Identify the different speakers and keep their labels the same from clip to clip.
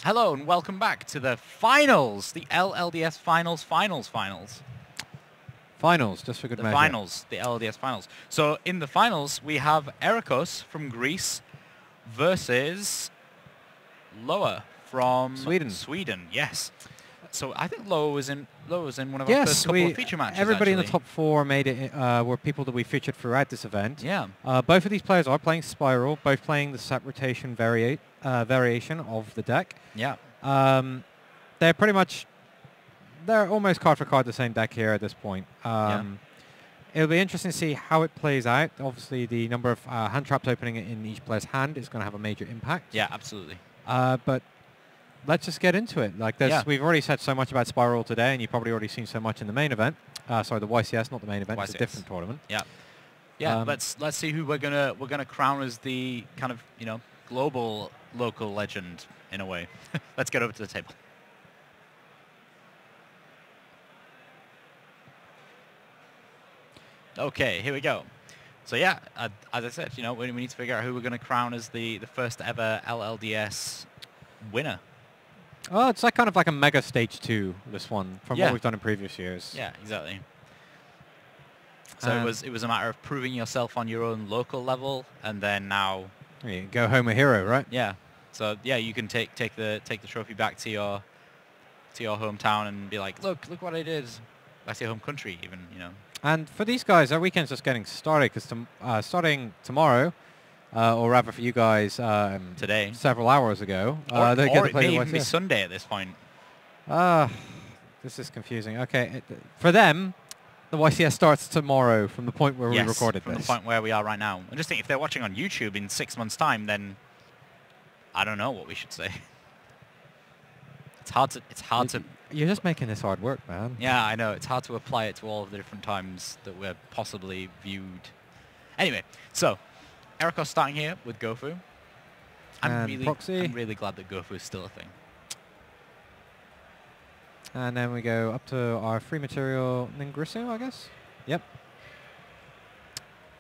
Speaker 1: Hello and welcome back to the finals, the LLDS finals.
Speaker 2: Finals, just for good
Speaker 1: The
Speaker 2: measure.
Speaker 1: finals, the LLDS finals. So in the finals, we have Erikos from Greece versus Loa from
Speaker 2: Sweden.
Speaker 1: Yes. So I think Loa was in one of our first couple of feature matches.
Speaker 2: Everybody in the
Speaker 1: actually.
Speaker 2: top four made it. Were people that we featured throughout this event.
Speaker 1: Yeah.
Speaker 2: Both of these players are playing Spiral, both playing the set rotation variation of the deck.
Speaker 1: Yeah.
Speaker 2: They're almost card for card the same deck here at this point. It'll be interesting to see how it plays out. Obviously, the number of hand traps opening in each player's hand is going to have a major impact.
Speaker 1: Yeah, absolutely.
Speaker 2: But let's just get into it. We've already said so much about Spiral today, and you've probably already seen so much in the main event. Sorry, the YCS, not the main event. It's a different tournament.
Speaker 1: Yeah. Yeah. Let's see who we're gonna crown as the kind of global local legend in a way. Let's get over to the table. Okay, here we go. So yeah, as I said, we need to figure out who we're going to crown as the first ever LLDS winner.
Speaker 2: Oh, it's kind of like a mega stage 2, this one, from what we've done in previous years.
Speaker 1: Yeah, exactly. So it was a matter of proving yourself on your own local level, and then now
Speaker 2: you go home a hero, right?
Speaker 1: Yeah. So yeah, you can take the trophy back to your hometown and be like, look what I did. That's your home country, even.
Speaker 2: And for these guys, our weekend's just getting started because starting tomorrow, or rather for you guys,
Speaker 1: today,
Speaker 2: several hours ago,
Speaker 1: they get to play it may even be Sunday at this point.
Speaker 2: This is confusing. Okay, for them, the YCS starts tomorrow from the point where we recorded
Speaker 1: from
Speaker 2: this.
Speaker 1: The point where we are right now. And just think, if they're watching on YouTube in 6 months' time, then I don't know what we should say. It's hard to.
Speaker 2: You're just making this hard work, man.
Speaker 1: Yeah, I know. It's hard to apply it to all of the different times that we're possibly viewed. Anyway, so Erikos starting here with Gofu. I'm really glad that Gofu is still a thing.
Speaker 2: And then we go up to our free material Ningrisu, I guess. Yep.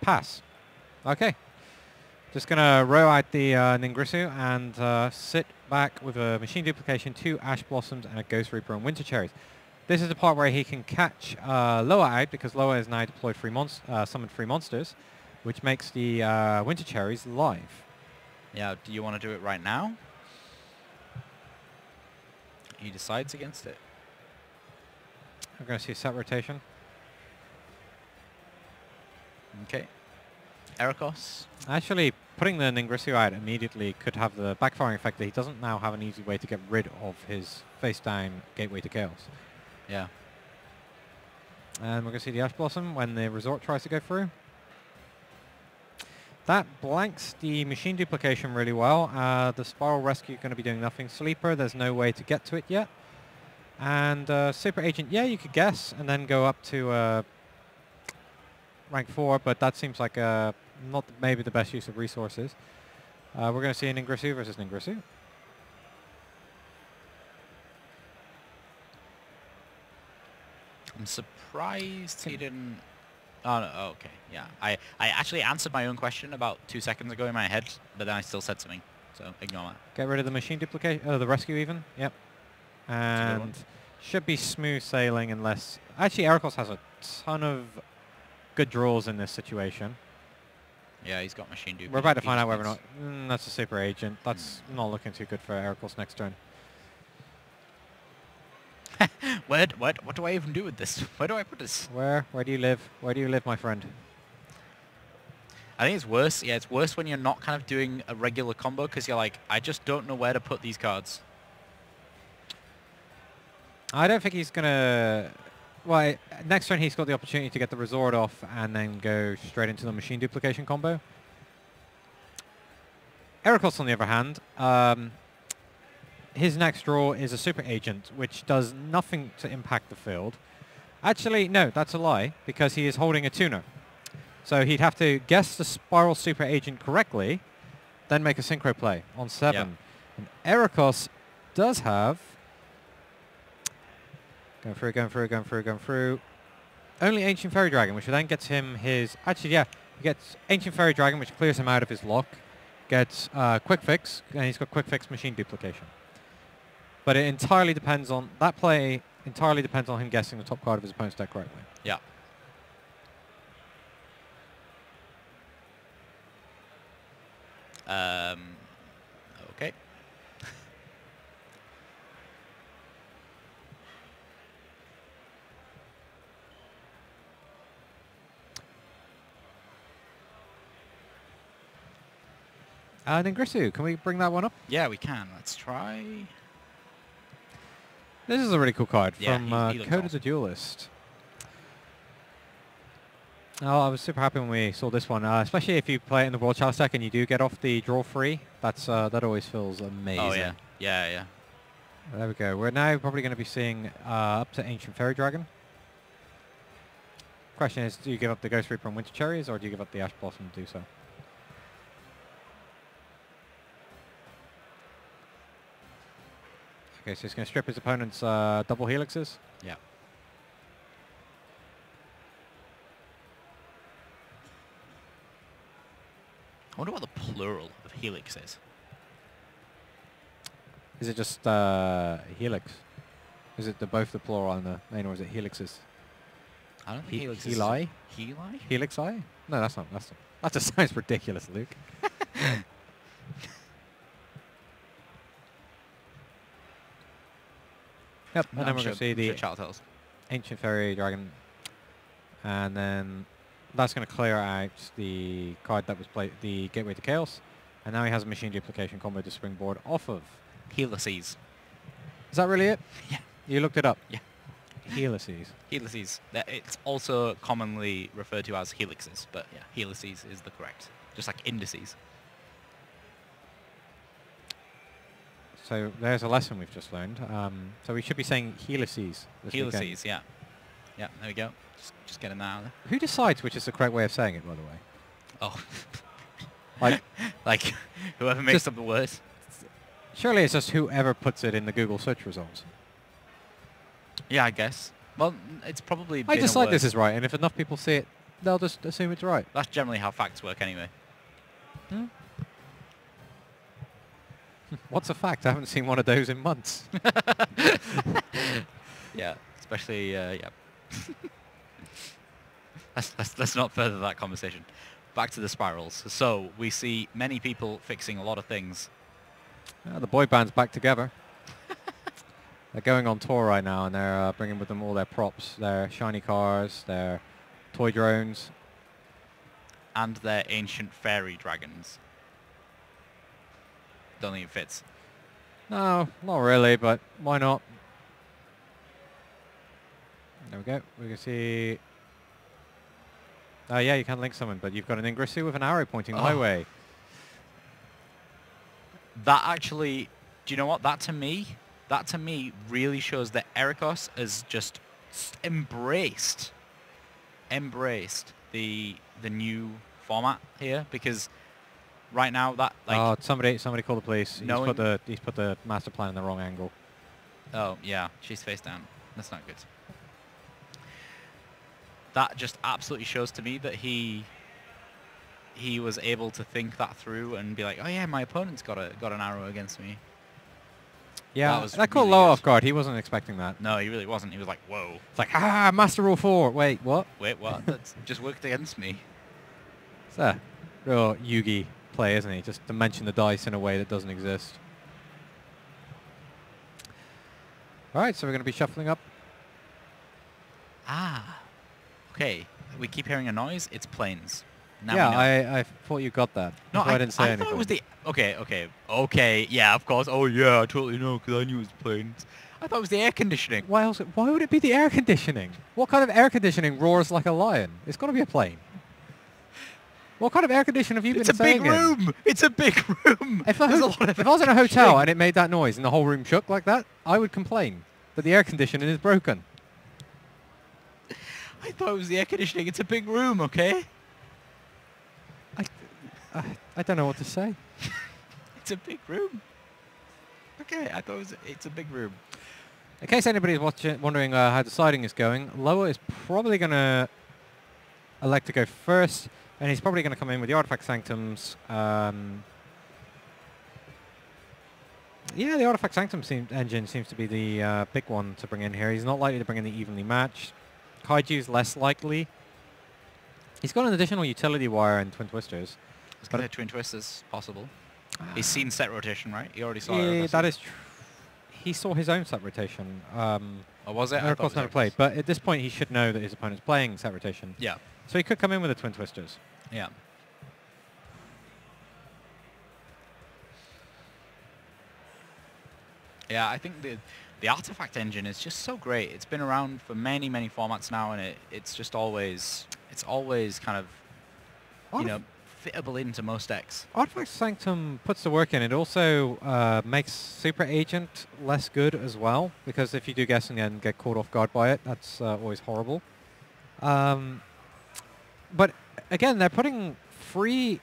Speaker 2: Pass. Okay. Just going to row out the Ningrisu and sit back with a Machine Duplication, 2 Ash Blossoms, and a Ghost Reaper and Winter Cherries. This is the part where he can catch Loa out, because Loa is now deployed summoned 3 monsters, which makes the Winter Cherries live.
Speaker 1: Yeah, do you want to do it right now? He decides against it.
Speaker 2: I'm going to see set rotation.
Speaker 1: Okay. Erikos.
Speaker 2: Actually, putting the Ningrisu out immediately could have the backfiring effect that he doesn't now have an easy way to get rid of his face-down Gateway to Chaos.
Speaker 1: Yeah.
Speaker 2: And we're going to see the Ash Blossom when the Resort tries to go through. That blanks the Machine Duplication really well. The Spiral Rescue going to be doing nothing. Sleeper, there's no way to get to it yet. And Super Agent, yeah, you could guess, and then go up to rank 4, but that seems like not maybe the best use of resources. We're going to see an Ningrisu versus Ningrisu.
Speaker 1: I'm surprised he didn't... Oh, no. Oh, okay. Yeah. I actually answered my own question about 2 seconds ago in my head, but then I still said something. So ignore that.
Speaker 2: Get rid of the Machine Duplication, the Rescue even. Yep. And should be smooth sailing unless... Actually, Erikos has a ton of good draws in this situation.
Speaker 1: Yeah, he's got Machine Duplication.
Speaker 2: We're about to find out whether or not... that's a Super Agent. That's not looking too good for Erikos next turn.
Speaker 1: What do I even do with this? Where do I put this?
Speaker 2: Where do you live? Where do you live, my friend?
Speaker 1: I think it's worse. Yeah, it's worse when you're not kind of doing a regular combo because you're like, I just don't know where to put these cards.
Speaker 2: I don't think he's going to... Well, next turn he's got the opportunity to get the Resort off and then go straight into the Machine Duplication combo. Erikos, on the other hand, his next draw is a Super Agent, which does nothing to impact the field. Actually, no, that's a lie, because he is holding a tuner. So he'd have to guess the Spiral Super Agent correctly, then make a Synchro play on 7. Yep. And Erikos does have... Going through. Only Ancient Fairy Dragon, which then gets him his... Actually, yeah, he gets Ancient Fairy Dragon, which clears him out of his lock. Gets Quick Fix, and he's got Quick Fix Machine Duplication. But it entirely depends on that play. Entirely depends on him guessing the top card of his opponent's deck correctly.
Speaker 1: Yeah. Okay.
Speaker 2: Ningrisu, can we bring that one up?
Speaker 1: Yeah, we can. Let's try.
Speaker 2: This is a really cool card from
Speaker 1: he
Speaker 2: Code of the Duelist. Oh, I was super happy when we saw this one, especially if you play it in the World Chalice deck and you do get off the draw free. That's that always feels amazing.
Speaker 1: Oh yeah, yeah.
Speaker 2: There we go. We're now probably going to be seeing up to Ancient Fairy Dragon. Question is, do you give up the Ghost Reaper and Winter Cherries, or do you give up the Ash Blossom to do so? Okay, so he's going to strip his opponent's double helixes.
Speaker 1: Yeah. I wonder what the plural of helix is.
Speaker 2: Is it just helix? Is it both the plural and the main, or is it helixes?
Speaker 1: I don't think helix is...
Speaker 2: Heli?
Speaker 1: Heli?
Speaker 2: Helixi? No, that's not. That just sounds ridiculous, Luke. Yep, and then we're going to see the Ancient Fairy Dragon. And then that's going to clear out the card that was played, the Gateway to Chaos. And now he has a Machine Duplication combo to springboard off of.
Speaker 1: Helices.
Speaker 2: Is that really it?
Speaker 1: Yeah.
Speaker 2: You looked it up?
Speaker 1: Yeah.
Speaker 2: Helices.
Speaker 1: Helices. It's also commonly referred to as helixes, but yeah, helices is the correct. Just like indices.
Speaker 2: So there's a lesson we've just learned. So we should be saying helices.
Speaker 1: Helices, yeah. Yeah, there we go. Just getting that out there.
Speaker 2: Who decides which is the correct way of saying it, by the way?
Speaker 1: Oh. like whoever makes up the words.
Speaker 2: Surely it's just whoever puts it in the Google search results.
Speaker 1: Yeah, I guess. Well, it's probably
Speaker 2: I decide this is right, and if enough people see it, they'll just assume it's right.
Speaker 1: That's generally how facts work anyway.
Speaker 2: Hmm? What's a fact? I haven't seen one of those in months.
Speaker 1: Yeah, especially, yeah. Let's not further that conversation. Back to the spirals. So we see many people fixing a lot of things.
Speaker 2: The boy band's back together. They're going on tour right now, and they're bringing with them all their props, their shiny cars, their toy drones.
Speaker 1: And their ancient fairy dragons. Don't think it fits.
Speaker 2: No, not really, but why not? There we go. We can see... Oh yeah, you can link someone, but you've got an Ningrisu with an arrow pointing my way.
Speaker 1: That actually... Do you know what? That to me really shows that Erikos has just embraced the new format here, because right now that like
Speaker 2: somebody call the police. He's put the master plan in the wrong angle.
Speaker 1: Oh yeah, she's face down. That's not good. That just absolutely shows to me that he was able to think that through and be like, oh yeah, my opponent's got an arrow against me.
Speaker 2: Yeah, that caught low off guard. He wasn't expecting that.
Speaker 1: No, he really wasn't. He was like, whoa.
Speaker 2: It's like, Master Rule 4. Wait, what?
Speaker 1: Wait, what? That's just worked against me.
Speaker 2: It's a real Yugi play, isn't he? Just to mention the dice in a way that doesn't exist. All right, so we're going to be shuffling up.
Speaker 1: Ah. Okay. We keep hearing a noise. It's planes. Now
Speaker 2: yeah, I thought you got that.
Speaker 1: No,
Speaker 2: I didn't say anything.
Speaker 1: I thought it was the... Okay. Yeah, of course. Oh, yeah, I totally know, because I knew it was planes. I thought it was the air conditioning.
Speaker 2: Why would it be the air conditioning? What kind of air conditioning roars like a lion? It's got to be a plane. What kind of air conditioning have you been saying?
Speaker 1: It's a big room. It's a big room.
Speaker 2: If I was in a hotel and it made that noise and the whole room shook like that, I would complain that the air conditioning is broken.
Speaker 1: I thought it was the air conditioning. It's a big room, okay?
Speaker 2: I don't know what to say.
Speaker 1: It's a big room. Okay, I thought it's a big room.
Speaker 2: In case anybody's wondering how the siding is going, Loa is probably going to elect to go first, and he's probably going to come in with the Artifact Sanctums. yeah, the Artifact Sanctum engine seems to be the big one to bring in here. He's not likely to bring in the evenly matched. Kaiju's less likely. He's got an additional utility wire and Twin Twisters.
Speaker 1: Let's get Twin Twisters possible. He's seen set rotation, right? He already saw
Speaker 2: it. That is true. He saw his own set rotation.
Speaker 1: Oh, was it?
Speaker 2: Erikos never played, but at this point he should know that his opponent's playing set rotation.
Speaker 1: Yeah.
Speaker 2: So he could come in with the Twin Twisters.
Speaker 1: Yeah. Yeah, I think the Artifact engine is just so great. It's been around for many, many formats now, and it's just always kind of, you know, fittable into most decks.
Speaker 2: Artifact Sanctum puts the work in. It also makes Super Agent less good as well, because if you do guess and then get caught off guard by it, that's always horrible. But again, they're putting 3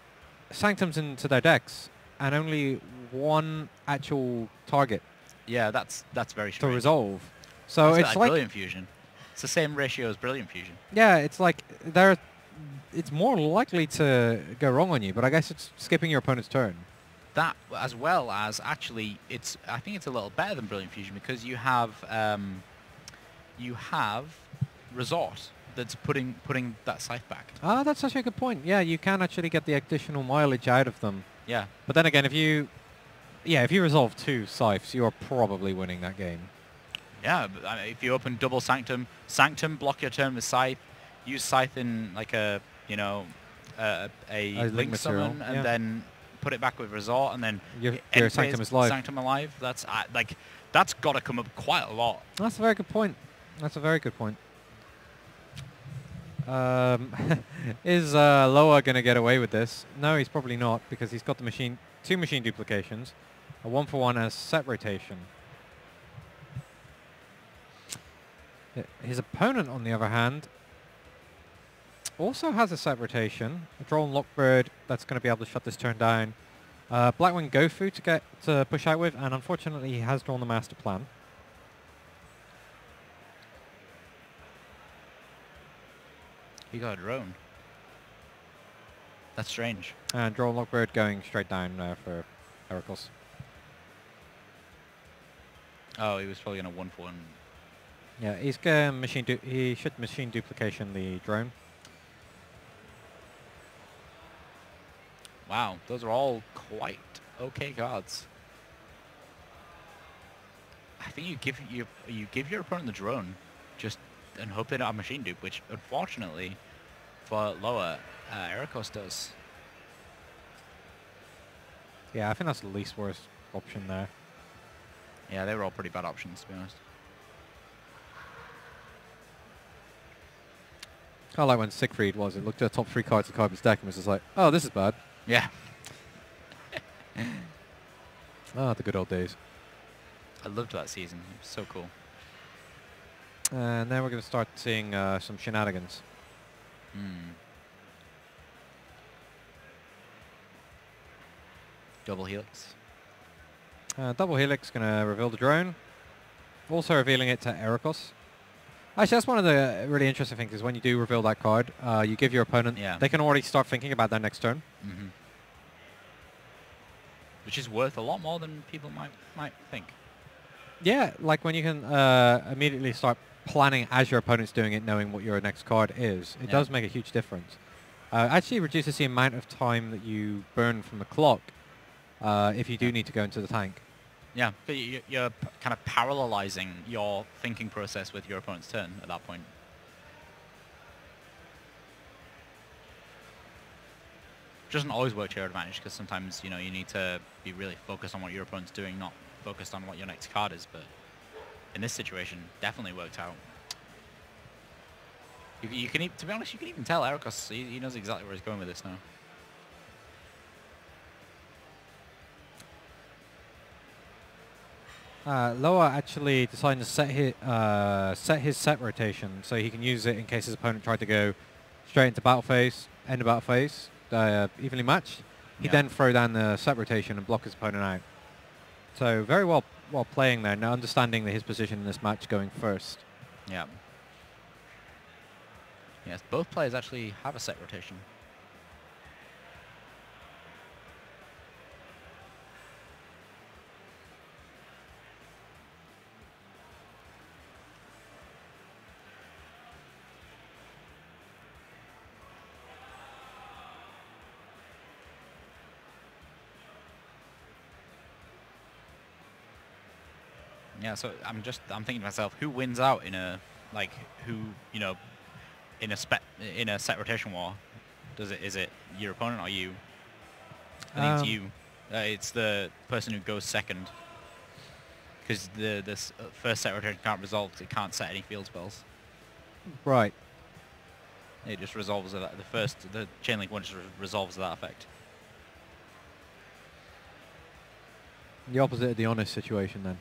Speaker 2: Sanctums into their decks and only 1 actual target.
Speaker 1: Yeah, that's very strange.
Speaker 2: To resolve. So it's like
Speaker 1: Brilliant Fusion. It's the same ratio as Brilliant Fusion.
Speaker 2: Yeah, it's like it's more likely to go wrong on you, but I guess it's skipping your opponent's turn.
Speaker 1: That, as well as actually, I think it's a little better than Brilliant Fusion because you have Resort that's putting that scythe back.
Speaker 2: Ah, that's actually a good point. Yeah, you can actually get the additional mileage out of them.
Speaker 1: Yeah.
Speaker 2: But then again, if you resolve 2 scythes, you're probably winning that game.
Speaker 1: Yeah, but, I mean, if you open double Sanctum, block your turn with Scythe, use Scythe in like a link summon, and then put it back with Resort, and then
Speaker 2: your Sanctum is live.
Speaker 1: Sanctum alive. That's that's got to come up quite a lot.
Speaker 2: That's a very good point. That's a very good point. Is Loa going to get away with this? No, he's probably not, because he's got the 2 machine duplications, a 1-for-1 as set rotation. His opponent, on the other hand, also has a set rotation, a Droll and Lockbird that's going to be able to shut this turn down. Blackwing Gofu to get to push out with, and unfortunately he has drawn the master plan.
Speaker 1: He got a drone. That's strange.
Speaker 2: And Droll and Lockbird going straight down for Erikos.
Speaker 1: Oh, he was probably going to 1-for-1.
Speaker 2: Yeah, he's going he should machine duplication the drone.
Speaker 1: Wow, those are all quite okay cards. I think you give your opponent the drone, just and hope they don't have machine dupe, which unfortunately for Loa, Erikos does.
Speaker 2: Yeah, I think that's the least worst option there.
Speaker 1: Yeah, they were all pretty bad options, to be honest.
Speaker 2: I like when Siegfried it looked at the top 3 cards of Kaiba's deck and was just like, oh, this is bad.
Speaker 1: Yeah.
Speaker 2: Ah, the good old days.
Speaker 1: I loved that season. It was so cool.
Speaker 2: And then we're going to start seeing some shenanigans.
Speaker 1: Double Helix.
Speaker 2: Double Helix going to reveal the drone. Also revealing it to Erikos. Actually, that's one of the really interesting things is when you do reveal that card, you give your opponent, they can already start thinking about their next turn.
Speaker 1: Which is worth a lot more than people might think.
Speaker 2: Yeah, like when you can immediately start planning as your opponent's doing it, knowing what your next card is. It does make a huge difference. Actually reduces the amount of time that you burn from the clock if you do need to go into the tank.
Speaker 1: Yeah, you're kind of parallelizing your thinking process with your opponent's turn at that point. Doesn't always work to your advantage because sometimes you need to be really focused on what your opponent's doing, not focused on what your next card is. But in this situation, definitely worked out. You can, to be honest, you can even tell Erikos he knows exactly where he's going with this now.
Speaker 2: Loa actually decided to set his set rotation so he can use it in case his opponent tried to go straight into battle phase, end of battle phase, evenly matched. He'd then throw down the set rotation and block his opponent out. So very well playing there, now understanding his position in this match going first.
Speaker 1: Yeah. Yes, both players actually have a set rotation. Yeah, so I'm thinking to myself, who wins out in a in a set rotation war? Is it your opponent or you? I think it's you. It's the person who goes second, because this first set rotation can't resolve. It can't set any field spells.
Speaker 2: Right.
Speaker 1: It just resolves that. The chain link one just resolves that effect.
Speaker 2: The opposite of the honest situation, then.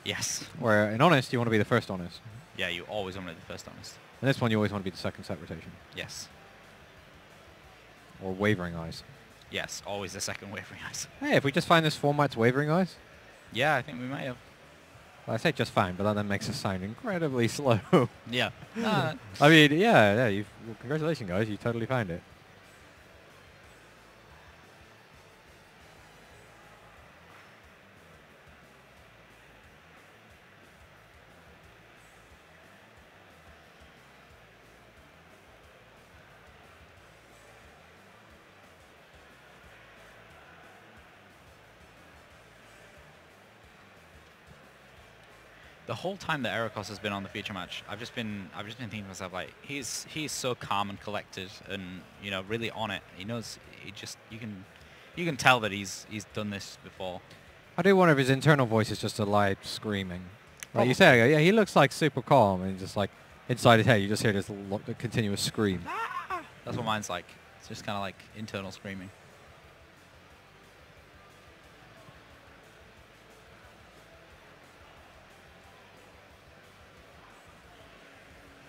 Speaker 1: Yes.
Speaker 2: Where in honest, you want to be the first honest.
Speaker 1: Yeah, you always want to be the first honest.
Speaker 2: In this one, you always want to be the second set rotation.
Speaker 1: Yes.
Speaker 2: Or wavering eyes.
Speaker 1: Yes, always the second wavering eyes.
Speaker 2: Hey, if we just find this format's wavering eyes?
Speaker 1: Yeah, I think we might have.
Speaker 2: Well, I say just fine, but that then makes us sound incredibly slow.
Speaker 1: Yeah.
Speaker 2: I mean, yeah, well, congratulations, guys. You totally found it.
Speaker 1: The whole time that Erikos has been on the feature match, I've just been thinking to myself, like, he's so calm and collected, and really on it. He knows. You can tell that he's done this before.
Speaker 2: I do wonder if his internal voice is just a loud screaming. Like you say, yeah, he looks like super calm, and just like inside his head, you just hear this continuous scream.
Speaker 1: That's what mine's like. It's just kind of like internal screaming.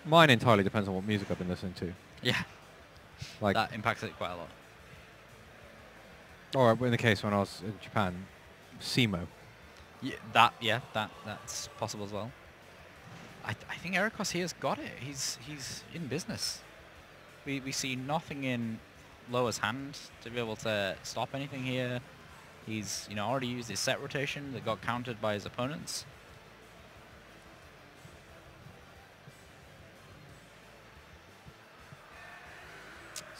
Speaker 2: Mine entirely depends on what music I've been listening to.
Speaker 1: Yeah.
Speaker 2: Like
Speaker 1: that impacts it quite a lot.
Speaker 2: Or in the case when I was in Japan, SEMO.
Speaker 1: Yeah, that's possible as well. I think Erikos here's got it. He's in business. We see nothing in Loa's hand to be able to stop anything here. He's already used his set rotation that got countered by his opponents.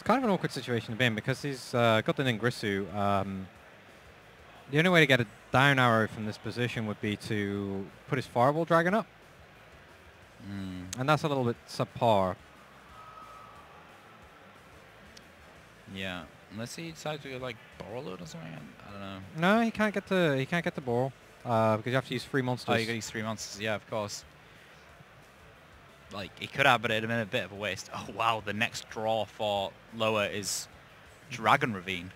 Speaker 2: Kind of an awkward situation to be in because he's got the Ningrisu. The only way to get a down arrow from this position would be to put his Fireball Dragon up. And that's a little bit subpar.
Speaker 1: Yeah, unless he decides to go like Boral Load or something. I don't know.
Speaker 2: No, he can't get the Boral because you have to use 3 monsters.
Speaker 1: Oh, you got to use 3 monsters. Yeah, of course. Like, he could have, but it'd have been a bit of a waste. Oh, wow, the next draw for Loa is Dragon Ravine.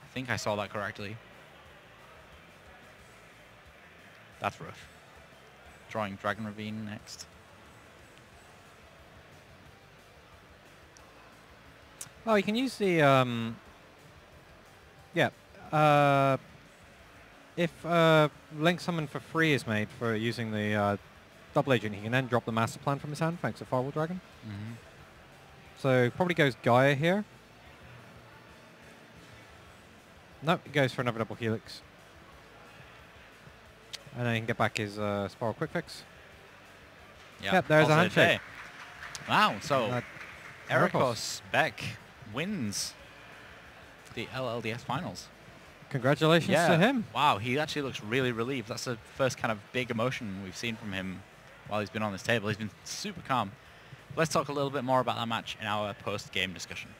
Speaker 1: I think I saw that correctly. That's rough. Drawing Dragon Ravine next.
Speaker 2: Oh, you can use the... if Link Summon for free is made for using the... Double Agent, he can then drop the Master Plan from his hand thanks to Firewall Dragon. So probably goes Gaia here. Nope, he goes for another double Helix. And then he can get back his Spiral Quick Fix. Yep, there's a handshake.
Speaker 1: Wow, so Erikos Beck wins the LLDS Finals.
Speaker 2: Congratulations to him.
Speaker 1: Wow, he actually looks really relieved. That's the first kind of big emotion we've seen from him while he's been on this table. He's been super calm. Let's talk a little bit more about that match in our post-game discussion.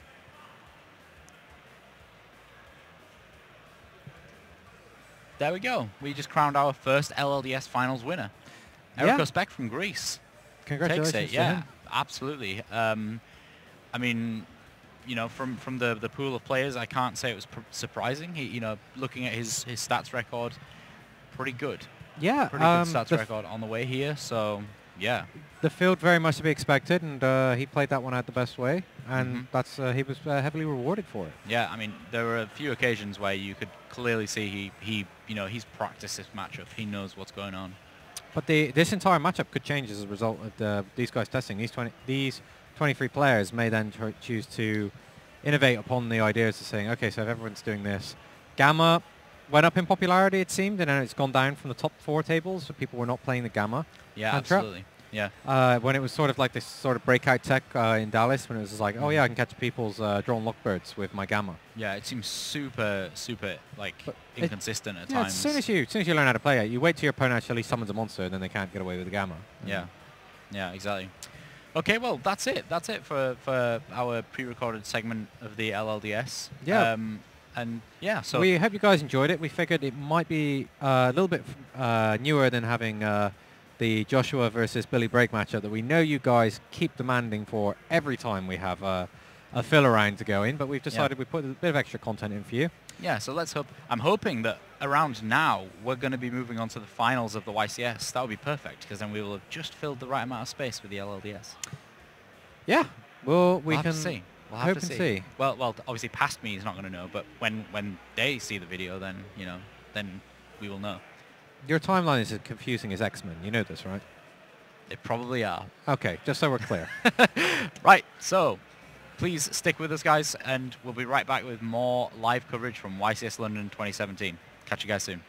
Speaker 1: There we go. We just crowned our first LLDS Finals winner. Erikos Beck from Greece.
Speaker 2: Congratulations
Speaker 1: Takes it.
Speaker 2: to him.
Speaker 1: Absolutely. I mean, from the pool of players, I can't say it was surprising. He, looking at his stats record, pretty good.
Speaker 2: Yeah,
Speaker 1: pretty good stats record on the way here. So yeah,
Speaker 2: the field very much to be expected, and he played that one out the best way, and that's he was heavily rewarded for it.
Speaker 1: Yeah, I mean, there were a few occasions where you could clearly see he's practiced this matchup. He knows what's going on.
Speaker 2: But this entire matchup could change as a result of these guys testing. These 23 players may then choose to innovate upon the ideas of saying, okay, so if everyone's doing this, Gamma went up in popularity, it seemed, and then it's gone down from the top 4 tables, so people were not playing the Gamma.
Speaker 1: Yeah, absolutely. Yeah.
Speaker 2: When it was sort of like this sort of breakout tech in Dallas, when it was just like, oh yeah, I can catch people's drone lockbirds with my gamma.
Speaker 1: Yeah, it seems super like inconsistent at times.
Speaker 2: As soon as you learn how to play it, you wait till your opponent actually summons a monster, and then they can't get away with the gamma.
Speaker 1: Yeah. Yeah, exactly. Okay, well, that's it. That's it for our pre-recorded segment of the LLDS.
Speaker 2: Yeah.
Speaker 1: And yeah, so
Speaker 2: we hope you guys enjoyed it. We figured it might be a little bit newer than having the Joshua versus Billy Brake matchup that we know you guys keep demanding for every time we have a fill around to go in, but we've decided we put a bit of extra content in for you.
Speaker 1: Yeah, so let's hope. I'm hoping that around now we're going to be moving on to the finals of the YCS. That would be perfect, because then we will have just filled the right amount of space with the LLDS.
Speaker 2: Yeah, well, we
Speaker 1: we'll
Speaker 2: can
Speaker 1: have to see. We'll
Speaker 2: hope and see.
Speaker 1: Well, obviously past me is not going to know, but when they see the video, then then we will know.
Speaker 2: Your timeline is as confusing as X-Men. You know this, right?
Speaker 1: They probably are.
Speaker 2: Okay, just so we're clear.
Speaker 1: Right, so please stick with us, guys, and we'll be right back with more live coverage from YCS London 2017. Catch you guys soon.